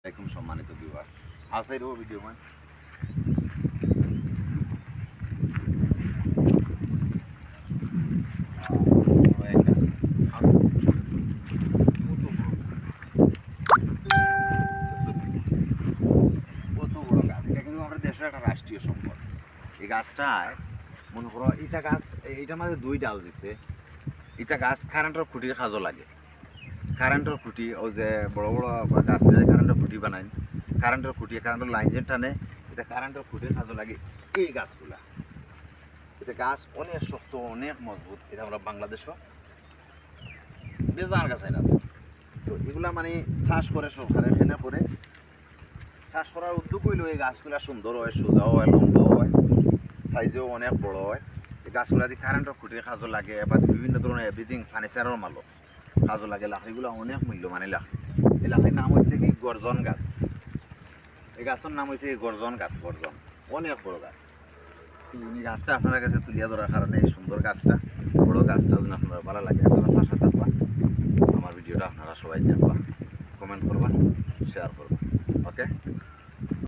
আসসালামাইকুম সম্মানিত ভিউয়ার্স, আজকের ভিডিও মান কত বড় গাছ, এটা কিন্তু আমাদের দেশের একটা রাষ্ট্রীয় সম্পদ। এই গাছটায় মনে করো ইটা গাছ, এইটার মাঝে দুই ডাল দিছে। ইটা গাছ কারেন্টের খুঁটির কাজও লাগে। কারেন্টের খুঁটি ওই যে বড় বড় গাছ দিয়ে কারেন্টের খুঁটি বানায়, কারেন্টের খুঁটি কারেন্টের লাইন যে টানে, এটা কারেন্টের খুঁটির কাজও লাগে। এই গাছগুলা, এটা গাছ অনেক শক্ত, অনেক মজবুত। এটা আমরা বাংলাদেশও বেজান গাছ আছে। তো এগুলা মানে চাষ করে সরকারের এখানে করে চাষ করার উদ্যোগ হইলো। এই গাছগুলা সুন্দর হয়, সোজাও হয়, লম্বাও হয়, সাইজেও অনেক বড় হয়। এই গাছগুলা দিয়ে কারেন্টের খুঁটির কাজও লাগে, এবার বিভিন্ন ধরনের এভরিথিং ফার্নিচারের মালও কাজও লাগে। লাকড়িগুলো অনেক মূল্য মানে লাকড়ি। এই লাকড়ির নাম হচ্ছে কি গর্জন গাছ। এই গাছের নাম হচ্ছে গর্জন গাছ। গর্জন অনেক বড় গাছ। এই গাছটা আপনার কাছে তুলিয়া ধরার কারণে, এই সুন্দর গাছটা, বড় গাছটা যদি আপনারা ভালো লাগে, আপনারা পাশে থাকবা, আমার ভিডিওটা আপনারা সবাই দেখবা, কমেন্ট করবা, শেয়ার করবা। ওকে।